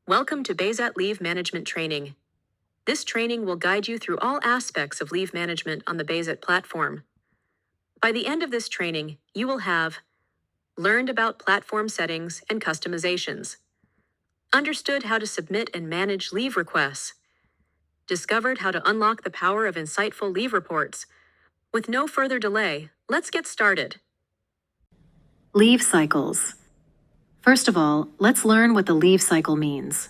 Welcome to BASAT Leave Management Training. This training will guide you through all aspects of leave management on the BASAT platform. By the end of this training, you will have learned about platform settings and customizations, understood how to submit and manage leave requests, discovered how to unlock the power of insightful leave reports. With no further delay, let's get started. Leave cycles. First of all, let's learn what the leave cycle means.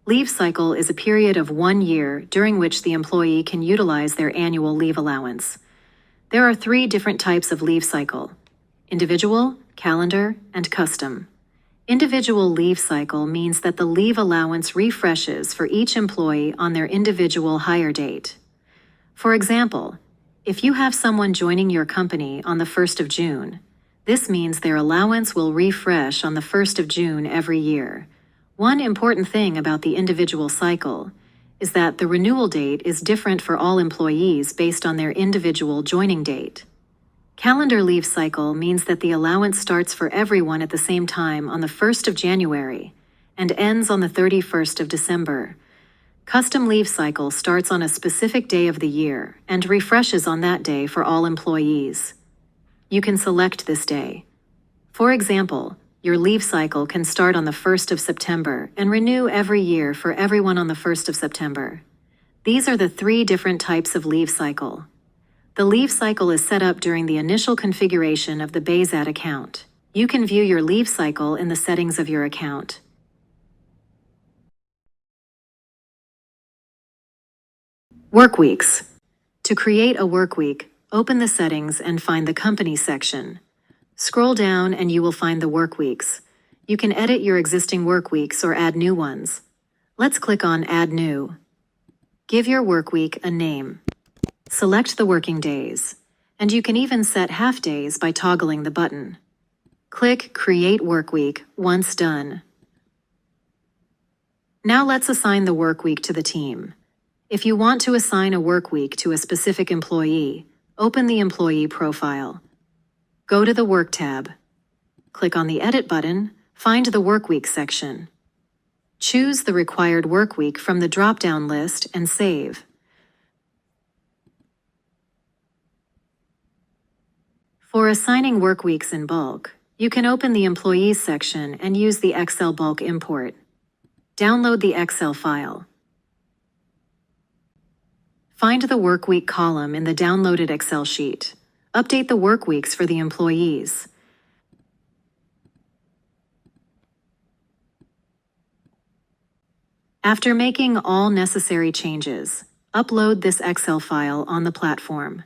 Leave cycle is a period of 1 year during which the employee can utilize their annual leave allowance. There are 3 different types of leave cycle: individual, calendar, and custom. Individual leave cycle means that the leave allowance refreshes for each employee on their individual hire date. For example, if you have someone joining your company on the 1st of June, this means their allowance will refresh on the 1st of June every year. One important thing about the individual cycle is that the renewal date is different for all employees based on their individual joining date. Calendar leave cycle means that the allowance starts for everyone at the same time on the 1st of January and ends on the 31st of December. Custom leave cycle starts on a specific day of the year and refreshes on that day for all employees. You can select this day. For example, your leave cycle can start on the 1st of September and renew every year for everyone on the 1st of September. These are the 3 different types of leave cycle. The leave cycle is set up during the initial configuration of the BASAT account. You can view your leave cycle in the settings of your account. Work weeks. To create a work week, open the settings and find the company section. Scroll down and you will find the work weeks. You can edit your existing work weeks or add new ones. Let's click on Add New. Give your work week a name. Select the working days, and you can even set half days by toggling the button. Click Create Work Week once done. Now let's assign the work week to the team. If you want to assign a work week to a specific employee, open the employee profile. Go to the Work tab. Click on the Edit button, find the Work Week section. Choose the required work week from the drop-down list and save. For assigning work weeks in bulk, you can open the Employees section and use the Excel bulk import. Download the Excel file. Find the work week column in the downloaded Excel sheet. Update the work weeks for the employees. After making all necessary changes, upload this Excel file on the platform.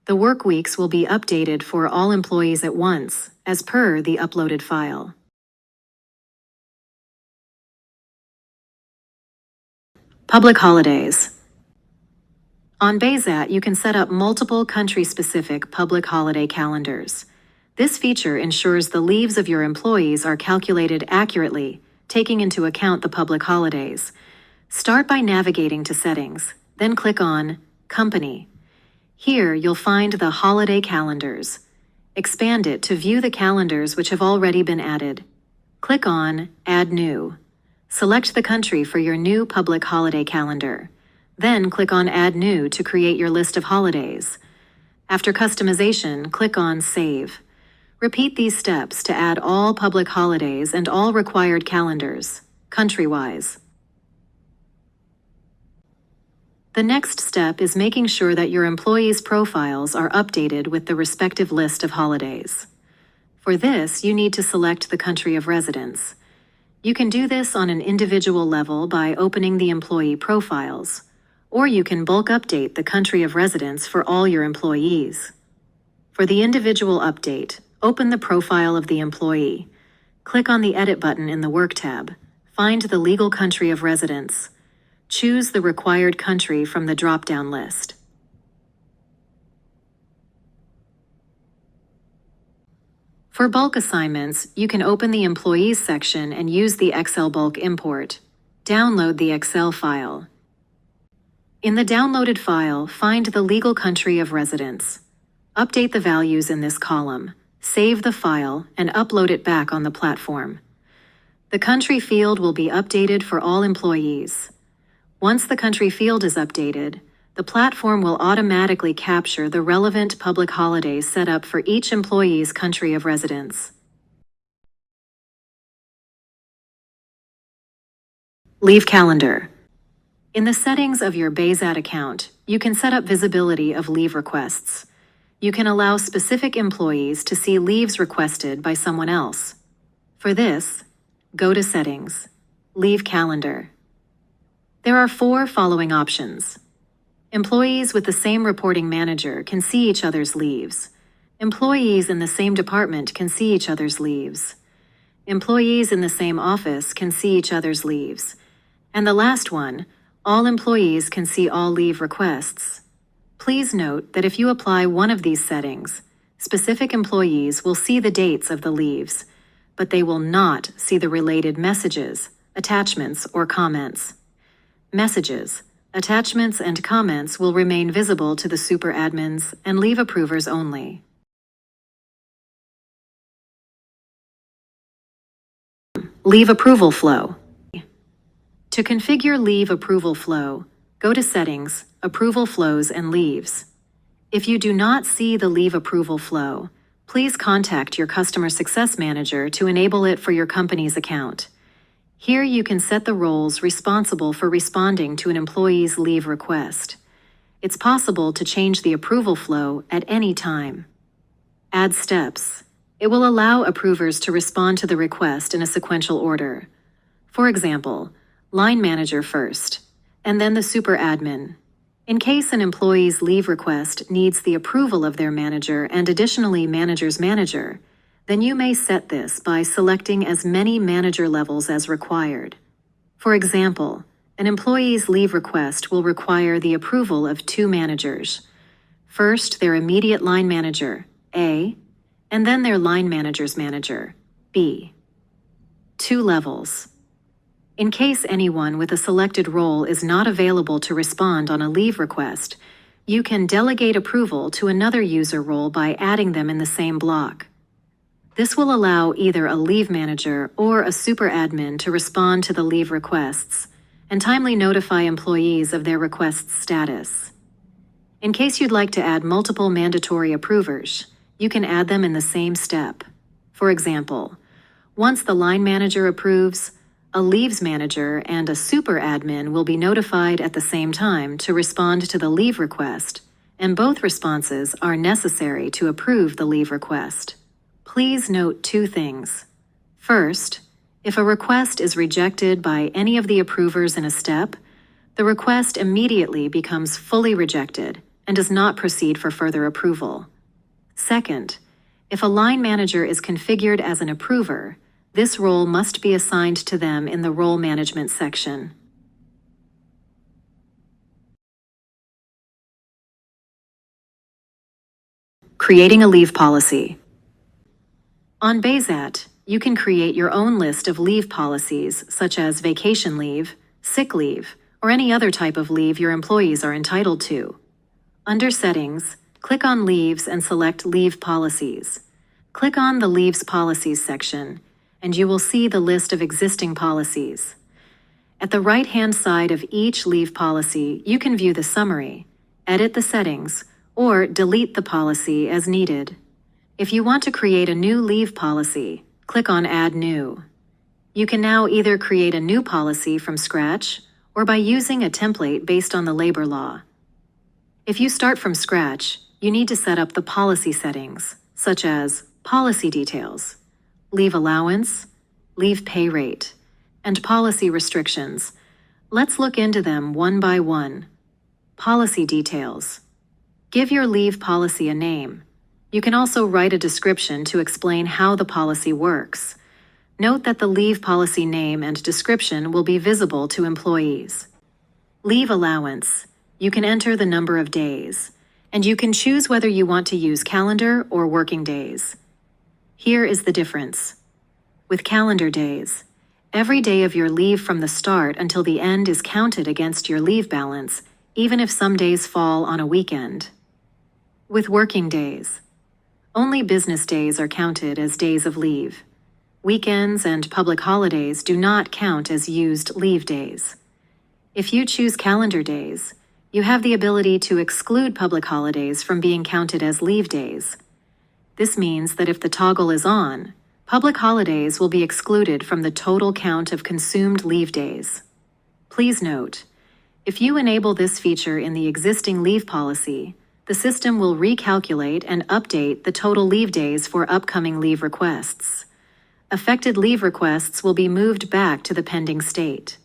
The work weeks will be updated for all employees at once, as per the uploaded file. Public holidays. On BASAT, you can set up multiple country-specific public holiday calendars. This feature ensures the leaves of your employees are calculated accurately, taking into account the public holidays. Start by navigating to Settings, then click on Company. Here, you'll find the holiday calendars. Expand it to view the calendars which have already been added. Click on Add New. Select the country for your new public holiday calendar. Then click on Add New to create your list of holidays. After customization, click on Save. Repeat these steps to add all public holidays and all required calendars, country-wise. The next step is making sure that your employees' profiles are updated with the respective list of holidays. For this, you need to select the country of residence. You can do this on an individual level by opening the employee profiles, or you can bulk update the country of residence for all your employees. For the individual update, open the profile of the employee. Click on the Edit button in the Work tab. Find the legal country of residence. Choose the required country from the drop-down list. For bulk assignments, you can open the Employees section and use the Excel bulk import. Download the Excel file. In the downloaded file, find the legal country of residence. Update the values in this column, save the file, and upload it back on the platform. The country field will be updated for all employees. Once the country field is updated, the platform will automatically capture the relevant public holidays set up for each employee's country of residence. Leave calendar. In the settings of your Bayzat account, you can set up visibility of leave requests. You can allow specific employees to see leaves requested by someone else. For this, go to Settings, Leave Calendar. There are 4 following options. Employees with the same reporting manager can see each other's leaves. Employees in the same department can see each other's leaves. Employees in the same office can see each other's leaves. And the last one, all employees can see all leave requests. Please note that if you apply one of these settings, specific employees will see the dates of the leaves, but they will not see the related messages, attachments, or comments. Messages, attachments, and comments will remain visible to the super admins and leave approvers only. Leave approval flow. To configure leave approval flow, go to Settings, Approval Flows and Leaves. If you do not see the leave approval flow, please contact your Customer Success Manager to enable it for your company's account. Here you can set the roles responsible for responding to an employee's leave request. It's possible to change the approval flow at any time. Add steps. It will allow approvers to respond to the request in a sequential order. For example, line manager first, and then the super admin. In case an employee's leave request needs the approval of their manager and additionally manager's manager, then you may set this by selecting as many manager levels as required. For example, an employee's leave request will require the approval of 2 managers. First, their immediate line manager, A, and then their line manager's manager, B. 2 levels. In case anyone with a selected role is not available to respond on a leave request, you can delegate approval to another user role by adding them in the same block. This will allow either a leave manager or a super admin to respond to the leave requests and timely notify employees of their request's status. In case you'd like to add multiple mandatory approvers, you can add them in the same step. For example, once the line manager approves, a leaves manager and a super admin will be notified at the same time to respond to the leave request, and both responses are necessary to approve the leave request. Please note 2 things. First, if a request is rejected by any of the approvers in a step, the request immediately becomes fully rejected and does not proceed for further approval. Second, if a line manager is configured as an approver, this role must be assigned to them in the Role Management section. Creating a leave policy. On Bayzat, you can create your own list of leave policies such as vacation leave, sick leave, or any other type of leave your employees are entitled to. Under Settings, click on Leaves and select Leave Policies. Click on the Leaves Policies section, and you will see the list of existing policies. At the right-hand side of each leave policy, you can view the summary, edit the settings, or delete the policy as needed. If you want to create a new leave policy, click on Add New. You can now either create a new policy from scratch or by using a template based on the labor law. If you start from scratch, you need to set up the policy settings, such as policy details, leave allowance, leave pay rate, and policy restrictions. Let's look into them one by one. Policy details. Give your leave policy a name. You can also write a description to explain how the policy works. Note that the leave policy name and description will be visible to employees. Leave allowance. You can enter the number of days, and you can choose whether you want to use calendar or working days. Here is the difference. With calendar days, every day of your leave from the start until the end is counted against your leave balance, even if some days fall on a weekend. With working days, only business days are counted as days of leave. Weekends and public holidays do not count as used leave days. If you choose calendar days, you have the ability to exclude public holidays from being counted as leave days. This means that if the toggle is on, public holidays will be excluded from the total count of consumed leave days. Please note, if you enable this feature in the existing leave policy, the system will recalculate and update the total leave days for upcoming leave requests. Affected leave requests will be moved back to the pending state.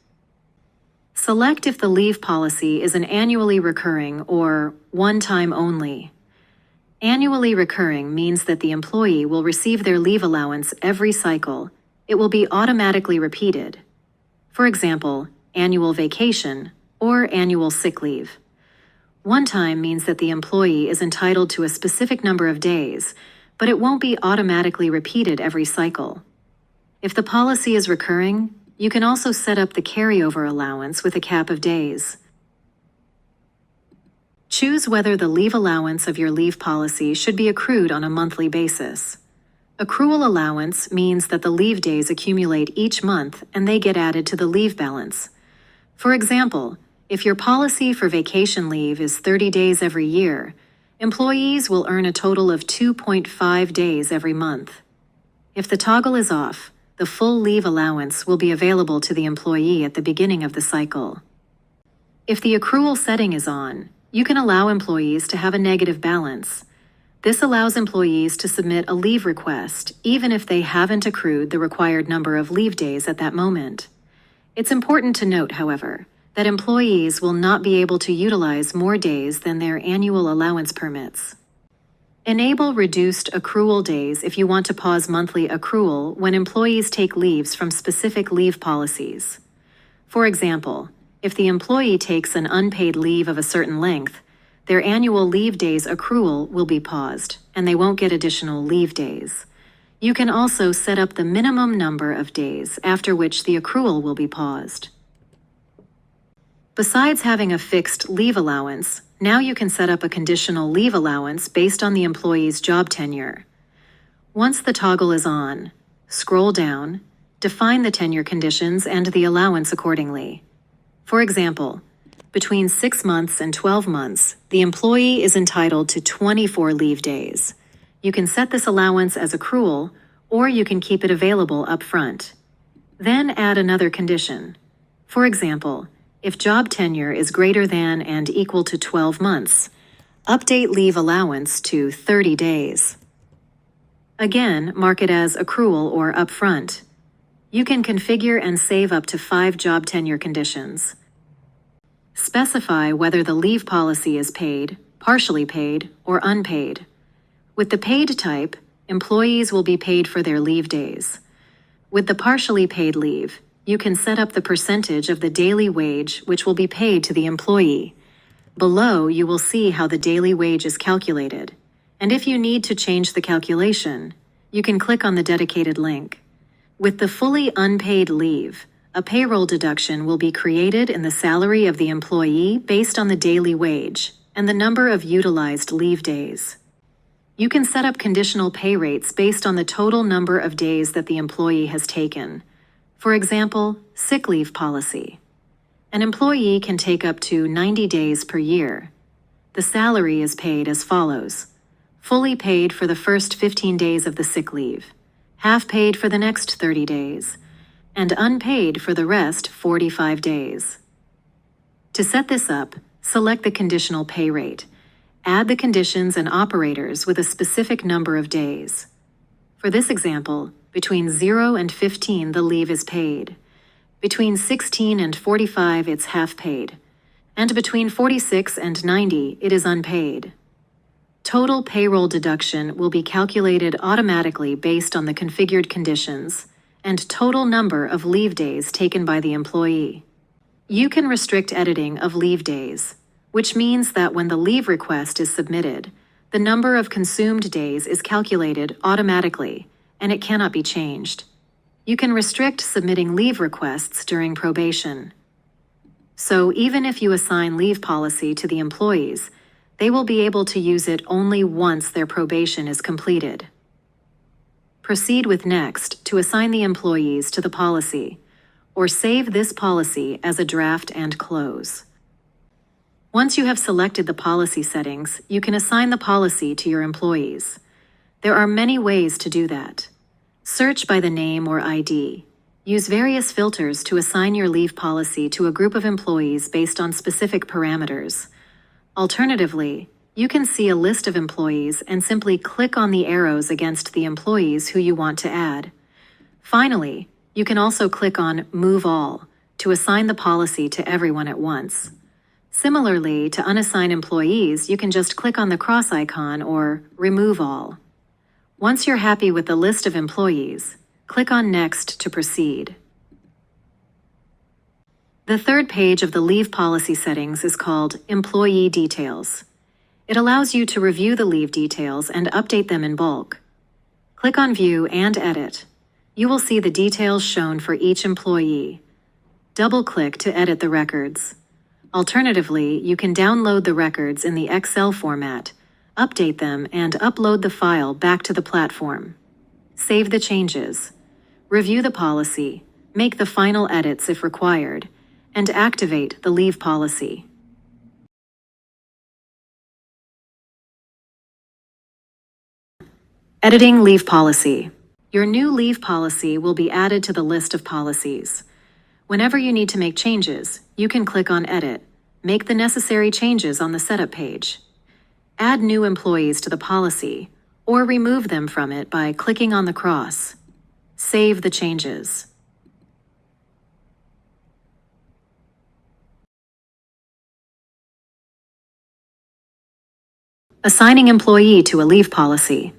Select if the leave policy is an annually recurring or one-time only. Annually recurring means that the employee will receive their leave allowance every cycle. It will be automatically repeated. For example, annual vacation or annual sick leave. One time means that the employee is entitled to a specific number of days, but it won't be automatically repeated every cycle. If the policy is recurring, you can also set up the carryover allowance with a cap of days. Choose whether the leave allowance of your leave policy should be accrued on a monthly basis. Accrual allowance means that the leave days accumulate each month and they get added to the leave balance. For example, if your policy for vacation leave is 30 days every year, employees will earn a total of 2.5 days every month. If the toggle is off, the full leave allowance will be available to the employee at the beginning of the cycle. If the accrual setting is on, you can allow employees to have a negative balance. This allows employees to submit a leave request even if they haven't accrued the required number of leave days at that moment. It's important to note, however, that employees will not be able to utilize more days than their annual allowance permits. Enable reduced accrual days if you want to pause monthly accrual when employees take leaves from specific leave policies. For example, if the employee takes an unpaid leave of a certain length, their annual leave days accrual will be paused, and they won't get additional leave days. You can also set up the minimum number of days after which the accrual will be paused. Besides having a fixed leave allowance, now you can set up a conditional leave allowance based on the employee's job tenure. Once the toggle is on, scroll down, define the tenure conditions and the allowance accordingly. For example, between 6 months and 12 months, the employee is entitled to 24 leave days. You can set this allowance as accrual, or you can keep it available up front. Then add another condition. For example, if job tenure is greater than and equal to 12 months, update leave allowance to 30 days. Again, mark it as accrual or upfront. You can configure and save up to 5 job tenure conditions. Specify whether the leave policy is paid, partially paid, or unpaid. With the paid type, employees will be paid for their leave days. With the partially paid leave, you can set up the percentage of the daily wage which will be paid to the employee. Below, you will see how the daily wage is calculated, and if you need to change the calculation, you can click on the dedicated link. With the fully unpaid leave, a payroll deduction will be created in the salary of the employee based on the daily wage and the number of utilized leave days. You can set up conditional pay rates based on the total number of days that the employee has taken. For example, sick leave policy. An employee can take up to 90 days per year. The salary is paid as follows: fully paid for the first 15 days of the sick leave, half paid for the next 30 days, and unpaid for the rest 45 days. To set this up, select the conditional pay rate. Add the conditions and operators with a specific number of days. For this example, between 0 and 15 the leave is paid. Between 16 and 45 it's half paid. And between 46 and 90 it is unpaid. Total payroll deduction will be calculated automatically based on the configured conditions and total number of leave days taken by the employee. You can restrict editing of leave days, which means that when the leave request is submitted, the number of consumed days is calculated automatically, and it cannot be changed. You can restrict submitting leave requests during probation. So even if you assign leave policy to the employees, they will be able to use it only once their probation is completed. proceed with Next to assign the employees to the policy, or save this policy as a draft and close. Once you have selected the policy settings, you can assign the policy to your employees. There are many ways to do that. Search by the name or ID. Use various filters to assign your leave policy to a group of employees based on specific parameters. Alternatively, you can see a list of employees and simply click on the arrows against the employees who you want to add. Finally, you can also click on Move All to assign the policy to everyone at once. Similarly, to unassign employees, you can just click on the cross icon or Remove All. Once you're happy with the list of employees, click on Next to proceed. The third page of the leave policy settings is called Employee Details. It allows you to review the leave details and update them in bulk. Click on View and Edit. You will see the details shown for each employee. Double-click to edit the records. Alternatively, you can download the records in the Excel format, update them, and upload the file back to the platform. Save the changes. Review the policy, make the final edits if required, and activate the leave policy. Editing leave policy. Your new leave policy will be added to the list of policies. Whenever you need to make changes, you can click on Edit, make the necessary changes on the setup page. Add new employees to the policy, or remove them from it by clicking on the cross. Save the changes. Assigning employee to a leave policy.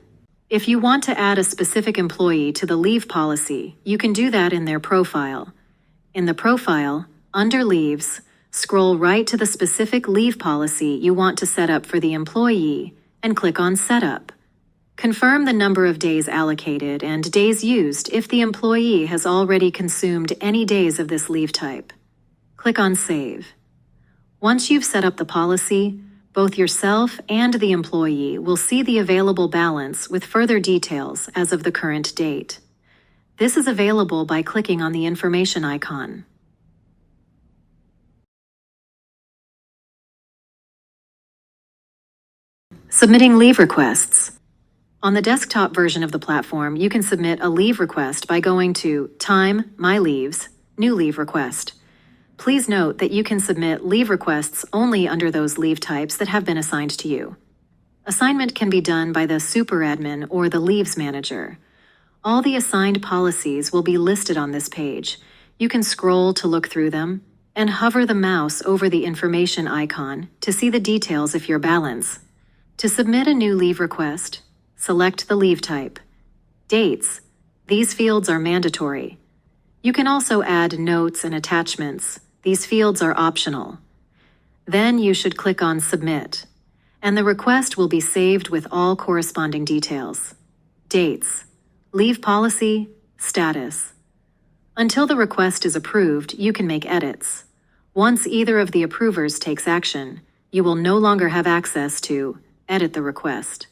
If you want to add a specific employee to the leave policy, you can do that in their profile. In the profile, under Leaves, scroll right to the specific leave policy you want to set up for the employee and click on Setup. Confirm the number of days allocated and days used if the employee has already consumed any days of this leave type. Click on Save. Once you've set up the policy, both yourself and the employee will see the available balance with further details as of the current date. This is available by clicking on the information icon. Submitting leave requests. On the desktop version of the platform, you can submit a leave request by going to Time, My Leaves, New Leave Request. Please note that you can submit leave requests only under those leave types that have been assigned to you. Assignment can be done by the superadmin or the leaves manager. All the assigned policies will be listed on this page. You can scroll to look through them and hover the mouse over the information icon to see the details of your balance. To submit a new leave request, select the leave type. Dates. These fields are mandatory. You can also add notes and attachments. These fields are optional. Then you should click on Submit, and the request will be saved with all corresponding details. Dates, leave policy, status. Until the request is approved, you can make edits. Once either of the approvers takes action, you will no longer have access to edit the request.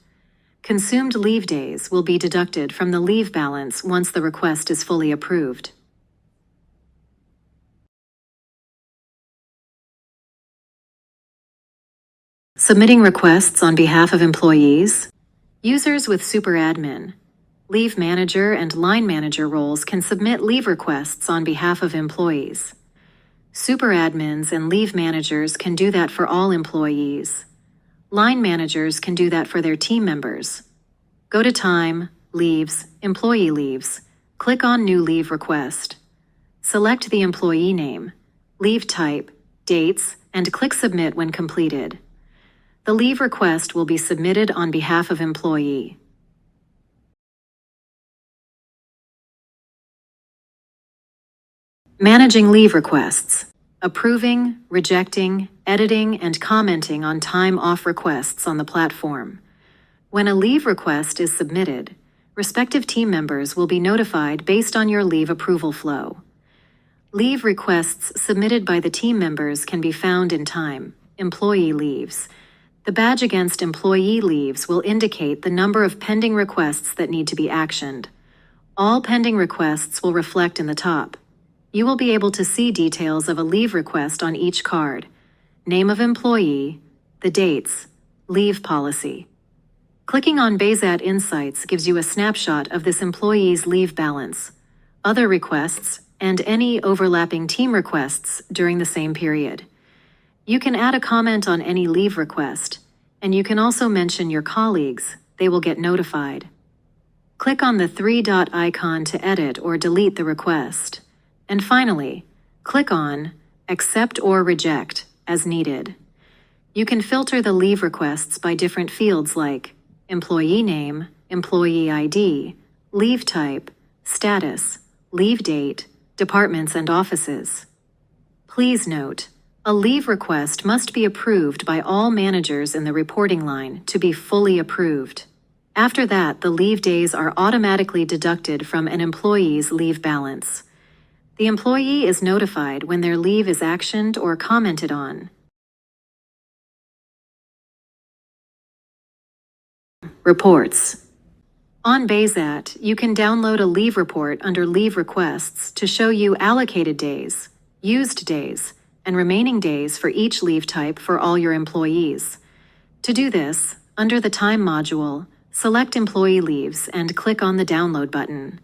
Consumed leave days will be deducted from the leave balance once the request is fully approved. Submitting requests on behalf of employees. Users with superadmin, leave manager, and line manager roles can submit leave requests on behalf of employees. Superadmins and leave managers can do that for all employees. Line managers can do that for their team members. Go to Time, Leaves, Employee Leaves, click on New Leave Request. Select the employee name, leave type, dates, and click Submit when completed. The leave request will be submitted on behalf of employee. Managing leave requests. Approving, rejecting, editing, and commenting on time off requests on the platform. When a leave request is submitted, respective team members will be notified based on your leave approval flow. Leave requests submitted by the team members can be found in Time, Employee Leaves. The badge against employee leaves will indicate the number of pending requests that need to be actioned. All pending requests will reflect in the top. You will be able to see details of a leave request on each card: name of employee, the dates, leave policy. Clicking on BayZat Insights gives you a snapshot of this employee's leave balance, other requests, and any overlapping team requests during the same period. You can add a comment on any leave request, and you can also mention your colleagues. They will get notified. Click on the three-dot icon to edit or delete the request. And finally, click on Accept or Reject as needed. You can filter the leave requests by different fields like employee name, employee ID, leave type, status, leave date, departments and offices. Please note, a leave request must be approved by all managers in the reporting line to be fully approved. After that, the leave days are automatically deducted from an employee's leave balance. The employee is notified when their leave is actioned or commented on. Reports. On BayZat, you can download a leave report under Leave Requests to show you allocated days, used days, and remaining days for each leave type for all your employees. To do this, under the Time module, select Employee Leaves and click on the Download button.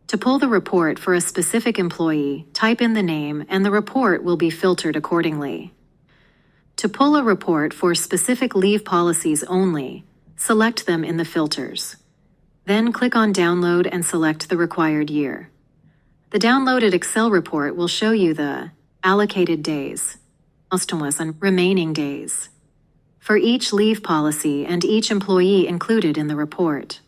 To pull the report for a specific employee, type in the name and the report will be filtered accordingly. To pull a report for specific leave policies only, select them in the filters. Then click on Download and select the required year. The downloaded Excel report will show you the allocated days, and remaining days, for each leave policy and each employee included in the report.